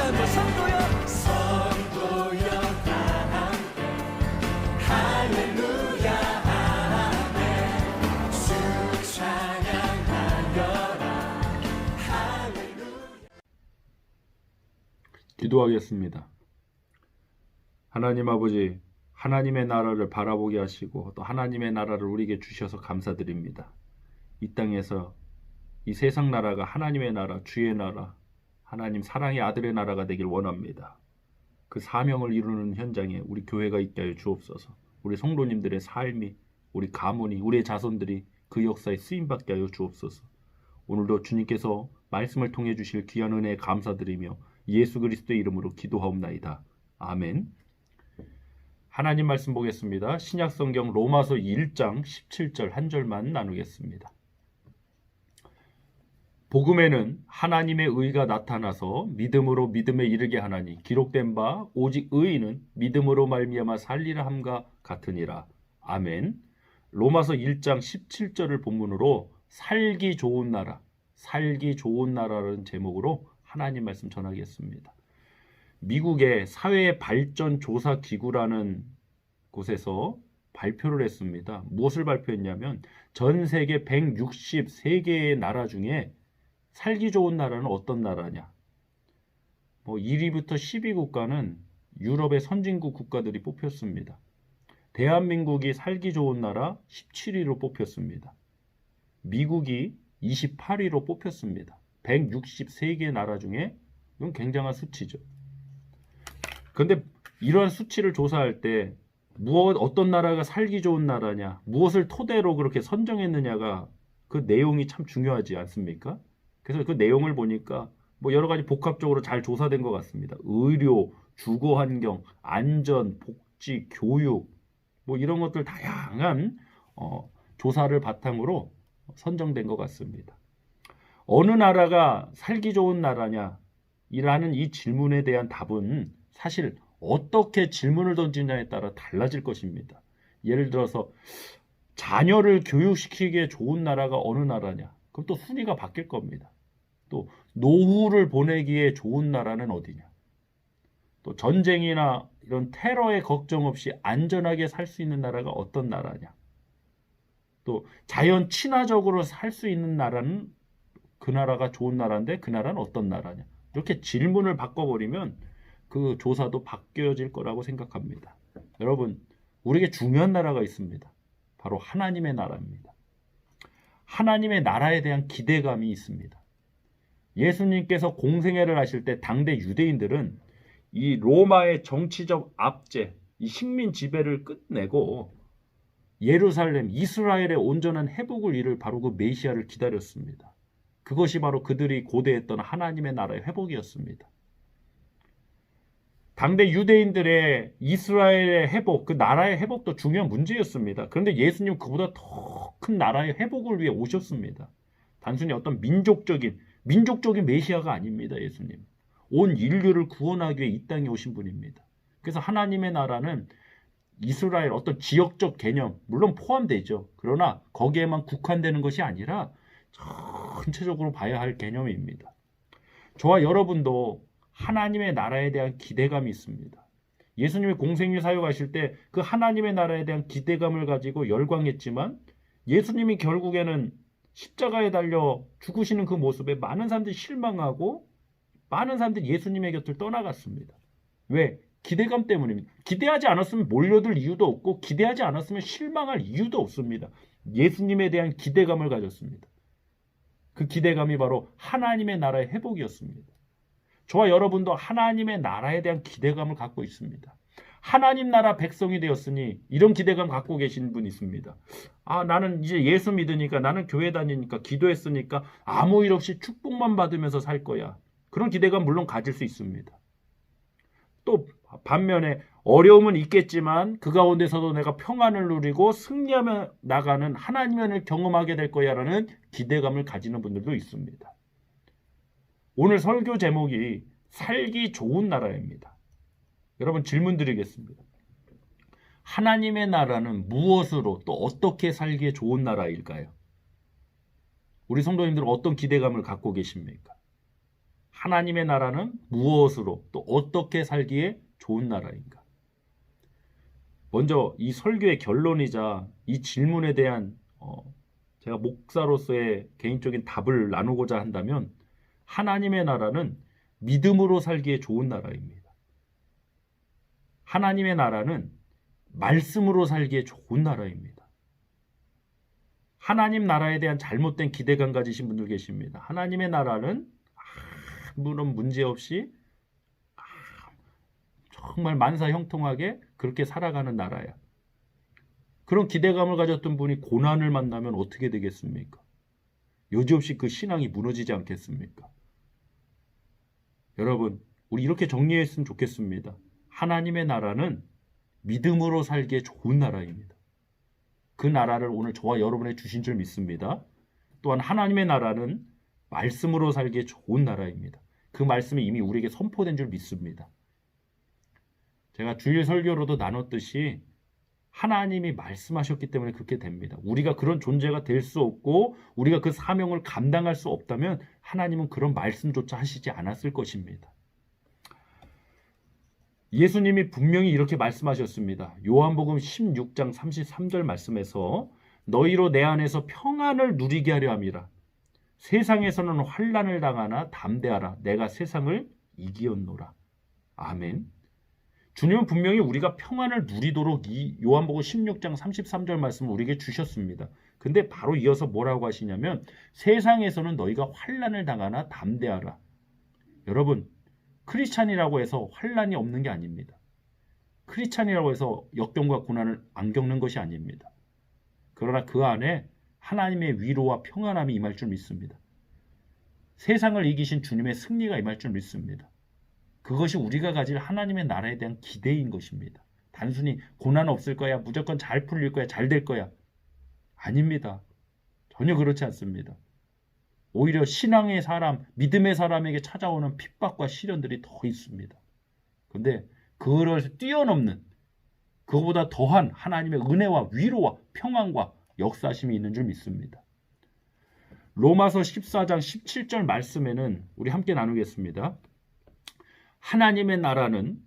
함께 성도여 다 함께 할렐루야 아멘 주 찬양하여라 할렐루야. 기도하겠습니다. 하나님 아버지, 하나님의 나라를 바라보게 하시고 또 하나님의 나라를 우리에게 주셔서 감사드립니다. 이 땅에서 이 세상 나라가 하나님의 나라, 주의 나라, 하나님 사랑의 아들의 나라가 되길 원합니다. 그 사명을 이루는 현장에 우리 교회가 있게 하여 주옵소서. 우리 성도님들의 삶이, 우리 가문이, 우리의 자손들이 그 역사에 쓰임받게 하여 주옵소서. 오늘도 주님께서 말씀을 통해 주실 귀한 은혜에 감사드리며 예수 그리스도의 이름으로 기도하옵나이다. 아멘. 하나님 말씀 보겠습니다. 신약성경 로마서 1장 17절 한 절만 나누겠습니다. 복음에는 하나님의 의가 나타나서 믿음으로 믿음에 이르게 하나니 기록된 바 오직 의인은 믿음으로 말미암아 살리라 함과 같으니라. 아멘. 로마서 1장 17절을 본문으로 살기 좋은 나라, 살기 좋은 나라라는 제목으로 하나님 말씀 전하겠습니다. 미국의 사회발전조사기구라는 곳에서 발표를 했습니다. 무엇을 발표했냐면 전 세계 163개의 나라 중에 살기 좋은 나라는 어떤 나라냐. 1위부터 10위 국가는 유럽의 선진국 국가들이 뽑혔습니다. 대한민국이 살기 좋은 나라 17위로 뽑혔습니다. 미국이 28위로 뽑혔습니다. 163개 나라 중에 이건 굉장한 수치죠. 그런데 이러한 수치를 조사할 때 어떤 나라가 살기 좋은 나라냐, 무엇을 토대로 그렇게 선정했느냐가 그 내용이 참 중요하지 않습니까? 그래서 그 내용을 보니까 여러 가지 복합적으로 잘 조사된 것 같습니다. 의료, 주거환경, 안전, 복지, 교육 이런 것들 다양한 조사를 바탕으로 선정된 것 같습니다. 어느 나라가 살기 좋은 나라냐 이라는 이 질문에 대한 답은 사실 어떻게 질문을 던지냐에 따라 달라질 것입니다. 예를 들어서 자녀를 교육시키기에 좋은 나라가 어느 나라냐? 그럼 또 순위가 바뀔 겁니다. 또 노후를 보내기에 좋은 나라는 어디냐? 또 전쟁이나 이런 테러의 걱정 없이 안전하게 살 수 있는 나라가 어떤 나라냐? 또 자연 친화적으로 살 수 있는 나라는 그 나라가 좋은 나라인데 그 나라는 어떤 나라냐? 이렇게 질문을 바꿔버리면 그 조사도 바뀌어질 거라고 생각합니다. 여러분, 우리에게 중요한 나라가 있습니다. 바로 하나님의 나라입니다. 하나님의 나라에 대한 기대감이 있습니다. 예수님께서 공생애를 하실 때 당대 유대인들은 이 로마의 정치적 압제, 이 식민 지배를 끝내고 예루살렘, 이스라엘의 온전한 회복을 이룰 바로 그 메시아를 기다렸습니다. 그것이 바로 그들이 고대했던 하나님의 나라의 회복이었습니다. 당대 유대인들의 이스라엘의 회복, 그 나라의 회복도 중요한 문제였습니다. 그런데 예수님은 그보다 더 큰 나라의 회복을 위해 오셨습니다. 단순히 어떤 민족적인 메시아가 아닙니다. 예수님. 온 인류를 구원하기 위해 이 땅에 오신 분입니다. 그래서 하나님의 나라는 이스라엘 어떤 지역적 개념, 물론 포함되죠. 그러나 거기에만 국한되는 것이 아니라 전체적으로 봐야 할 개념입니다. 저와 여러분도 하나님의 나라에 대한 기대감이 있습니다. 예수님이 공생일 사역하실 때 그 하나님의 나라에 대한 기대감을 가지고 열광했지만 예수님이 결국에는 십자가에 달려 죽으시는 그 모습에 많은 사람들이 실망하고 많은 사람들이 예수님의 곁을 떠나갔습니다. 왜? 기대감 때문입니다. 기대하지 않았으면 몰려들 이유도 없고 기대하지 않았으면 실망할 이유도 없습니다. 예수님에 대한 기대감을 가졌습니다. 그 기대감이 바로 하나님의 나라의 회복이었습니다. 저와 여러분도 하나님의 나라에 대한 기대감을 갖고 있습니다. 하나님 나라 백성이 되었으니 이런 기대감 갖고 계신 분 있습니다. 나는 이제 예수 믿으니까, 나는 교회 다니니까, 기도했으니까 아무 일 없이 축복만 받으면서 살 거야. 그런 기대감 물론 가질 수 있습니다. 또 반면에 어려움은 있겠지만 그 가운데서도 내가 평안을 누리고 승리하며 나가는 하나님의 은혜를 경험하게 될 거야 라는 기대감을 가지는 분들도 있습니다. 오늘 설교 제목이 살기 좋은 나라입니다. 여러분 질문 드리겠습니다. 하나님의 나라는 무엇으로 또 어떻게 살기에 좋은 나라일까요? 우리 성도님들은 어떤 기대감을 갖고 계십니까? 하나님의 나라는 무엇으로 또 어떻게 살기에 좋은 나라인가? 먼저 이 설교의 결론이자 이 질문에 대한 제가 목사로서의 개인적인 답을 나누고자 한다면 하나님의 나라는 믿음으로 살기에 좋은 나라입니다. 하나님의 나라는 말씀으로 살기에 좋은 나라입니다. 하나님 나라에 대한 잘못된 기대감 가지신 분들 계십니다. 하나님의 나라는 아무런 문제 없이 정말 만사 형통하게 그렇게 살아가는 나라야. 그런 기대감을 가졌던 분이 고난을 만나면 어떻게 되겠습니까? 여지없이 그 신앙이 무너지지 않겠습니까? 여러분, 우리 이렇게 정리했으면 좋겠습니다. 하나님의 나라는 믿음으로 살기에 좋은 나라입니다. 그 나라를 오늘 저와 여러분에 주신 줄 믿습니다. 또한 하나님의 나라는 말씀으로 살기에 좋은 나라입니다. 그 말씀이 이미 우리에게 선포된 줄 믿습니다. 제가 주일 설교로도 나눴듯이 하나님이 말씀하셨기 때문에 그렇게 됩니다. 우리가 그런 존재가 될 수 없고 우리가 그 사명을 감당할 수 없다면 하나님은 그런 말씀조차 하시지 않았을 것입니다. 예수님이 분명히 이렇게 말씀하셨습니다. 요한복음 16장 33절 말씀에서 너희로 내 안에서 평안을 누리게 하려 함이라. 세상에서는 환난을 당하나 담대하라. 내가 세상을 이기었노라. 아멘. 주님은 분명히 우리가 평안을 누리도록 이 요한복음 16장 33절 말씀을 우리에게 주셨습니다. 근데 바로 이어서 뭐라고 하시냐면 세상에서는 너희가 환난을 당하나 담대하라. 여러분, 크리스찬이라고 해서 환난이 없는 게 아닙니다. 크리스찬이라고 해서 역경과 고난을 안 겪는 것이 아닙니다. 그러나 그 안에 하나님의 위로와 평안함이 임할 줄 믿습니다. 세상을 이기신 주님의 승리가 임할 줄 믿습니다. 그것이 우리가 가질 하나님의 나라에 대한 기대인 것입니다. 단순히 고난 없을 거야, 무조건 잘 풀릴 거야, 잘 될 거야. 아닙니다. 전혀 그렇지 않습니다. 오히려 신앙의 사람, 믿음의 사람에게 찾아오는 핍박과 시련들이 더 있습니다. 그런데 그것을 뛰어넘는 그보다 더한 하나님의 은혜와 위로와 평안과 역사심이 있는 줄 믿습니다. 로마서 14장 17절 말씀에는 우리 함께 나누겠습니다. 하나님의 나라는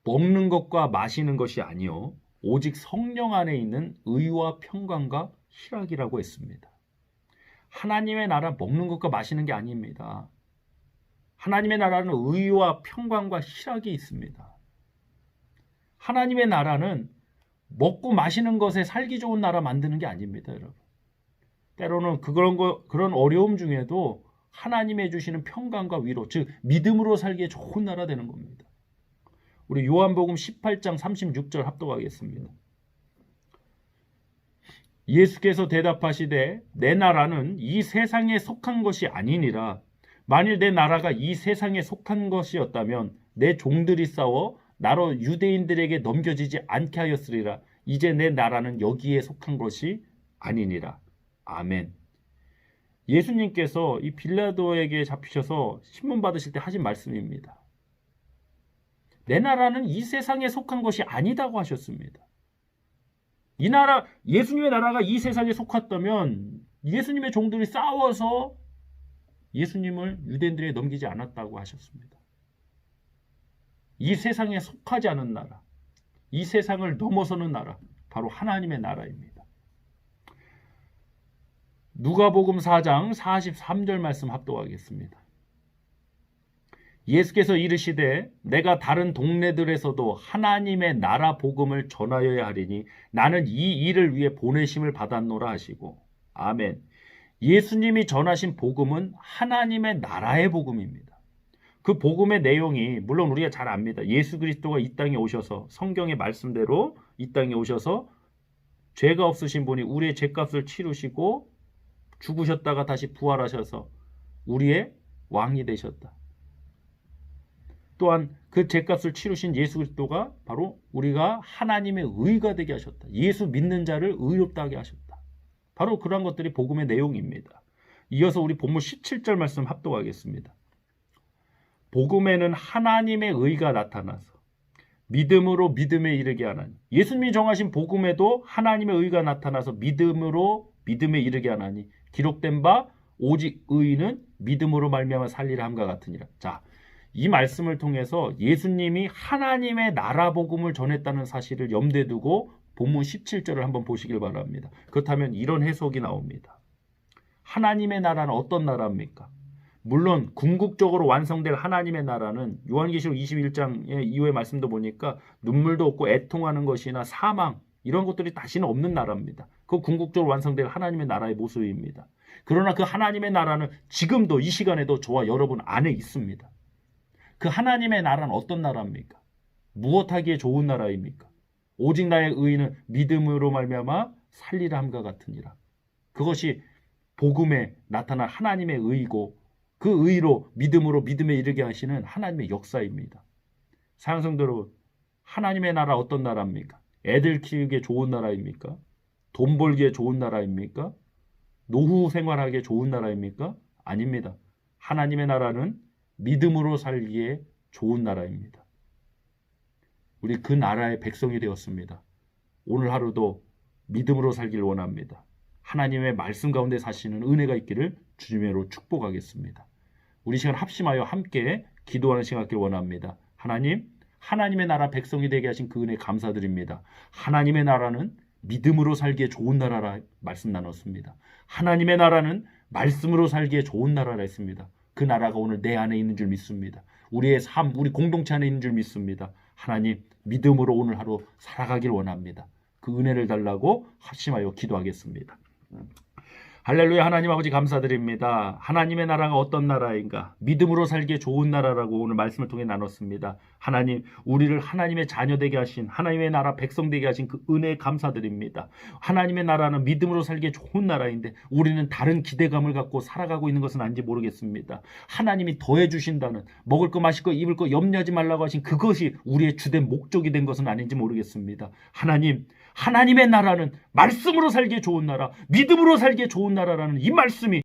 먹는 것과 마시는 것이 아니요 오직 성령 안에 있는 의와 평강과 희락이라고 했습니다. 하나님의 나라 먹는 것과 마시는 게 아닙니다. 하나님의 나라는 의와 평강과 희락이 있습니다. 하나님의 나라는 먹고 마시는 것에 살기 좋은 나라 만드는 게 아닙니다, 여러분. 때로는 그런 어려움 중에도 하나님이 주시는 평강과 위로, 즉 믿음으로 살기에 좋은 나라 되는 겁니다. 우리 요한복음 18장 36절 합독하겠습니다. 예수께서 대답하시되 내 나라는 이 세상에 속한 것이 아니니라. 만일 내 나라가 이 세상에 속한 것이었다면 내 종들이 싸워 나로 유대인들에게 넘겨지지 않게 하였으리라. 이제 내 나라는 여기에 속한 것이 아니니라. 아멘. 예수님께서 이 빌라도에게 잡히셔서 신문 받으실 때 하신 말씀입니다. 내 나라는 이 세상에 속한 것이 아니다고 하셨습니다. 이 나라, 예수님의 나라가 이 세상에 속았다면 예수님의 종들이 싸워서 예수님을 유대인들에게 넘기지 않았다고 하셨습니다. 이 세상에 속하지 않은 나라, 이 세상을 넘어서는 나라, 바로 하나님의 나라입니다. 누가복음 4장 43절 말씀 합독하겠습니다. 예수께서 이르시되 내가 다른 동네들에서도 하나님의 나라 복음을 전하여야 하리니 나는 이 일을 위해 보내심을 받았노라 하시고. 아멘. 예수님이 전하신 복음은 하나님의 나라의 복음입니다. 그 복음의 내용이 물론 우리가 잘 압니다. 예수 그리스도가 이 땅에 오셔서 성경의 말씀대로 이 땅에 오셔서 죄가 없으신 분이 우리의 죄값을 치르시고 죽으셨다가 다시 부활하셔서 우리의 왕이 되셨다. 또한 그 죄값을 치르신 예수 그리스도가 바로 우리가 하나님의 의가 되게 하셨다. 예수 믿는 자를 의롭다 하게 하셨다. 바로 그런 것들이 복음의 내용입니다. 이어서 우리 본문 17절 말씀 합독하겠습니다. 복음에는 하나님의 의가 나타나서 믿음으로 믿음에 이르게 하나니. 예수님이 정하신 복음에도 하나님의 의가 나타나서 믿음으로 믿음에 이르게 하나니 기록된 바 오직 의인은 믿음으로 말미암아 살리라 함과 같으니라. 자, 이 말씀을 통해서 예수님이 하나님의 나라 복음을 전했다는 사실을 염두에 두고 본문 17절을 한번 보시길 바랍니다. 그렇다면 이런 해석이 나옵니다. 하나님의 나라는 어떤 나라입니까? 물론 궁극적으로 완성될 하나님의 나라는 요한계시록 21장의 이후의 말씀도 보니까 눈물도 없고 애통하는 것이나 사망 이런 것들이 다시는 없는 나라입니다. 그 궁극적으로 완성될 하나님의 나라의 모습입니다. 그러나 그 하나님의 나라는 지금도 이 시간에도 저와 여러분 안에 있습니다. 그 하나님의 나라는 어떤 나라입니까? 무엇하기에 좋은 나라입니까? 오직 나의 의인은 믿음으로 말미암아 살리라 함과 같으니라. 그것이 복음에 나타난 하나님의 의이고 그 의로 믿음으로 믿음에 이르게 하시는 하나님의 역사입니다. 사랑하는 성도 여러분, 하나님의 나라 어떤 나라입니까? 애들 키우기에 좋은 나라입니까? 돈 벌기에 좋은 나라입니까? 노후 생활하기에 좋은 나라입니까? 아닙니다. 하나님의 나라는 믿음으로 살기에 좋은 나라입니다. 우리 그 나라의 백성이 되었습니다. 오늘 하루도 믿음으로 살길 원합니다. 하나님의 말씀 가운데 사시는 은혜가 있기를 주님으로 축복하겠습니다. 우리 시간 합심하여 함께 기도하는 시간 갖길 원합니다. 하나님, 하나님의 나라 백성이 되게 하신 그 은혜 감사드립니다. 하나님의 나라는 믿음으로 살기에 좋은 나라라 말씀 나눴습니다. 하나님의 나라는 말씀으로 살기에 좋은 나라라 했습니다. 그 나라가 오늘 내 안에 있는 줄 믿습니다. 우리의 삶, 우리 공동체 안에 있는 줄 믿습니다. 하나님, 믿음으로 오늘 하루 살아가길 원합니다. 그 은혜를 달라고 합심하여 기도하겠습니다. 할렐루야. 하나님 아버지 감사드립니다. 하나님의 나라가 어떤 나라인가? 믿음으로 살기에 좋은 나라라고 오늘 말씀을 통해 나눴습니다. 하나님, 우리를 하나님의 자녀 되게 하신 하나님의 나라 백성 되게 하신 그 은혜에 감사드립니다. 하나님의 나라는 믿음으로 살기에 좋은 나라인데 우리는 다른 기대감을 갖고 살아가고 있는 것은 아닌지 모르겠습니다. 하나님이 더해 주신다는 먹을 거 마실 거 입을 거 염려하지 말라고 하신 그것이 우리의 주된 목적이 된 것은 아닌지 모르겠습니다. 하나님, 하나님의 나라는 말씀으로 살기에 좋은 나라, 믿음으로 살기에 좋은 나라라는 이 말씀이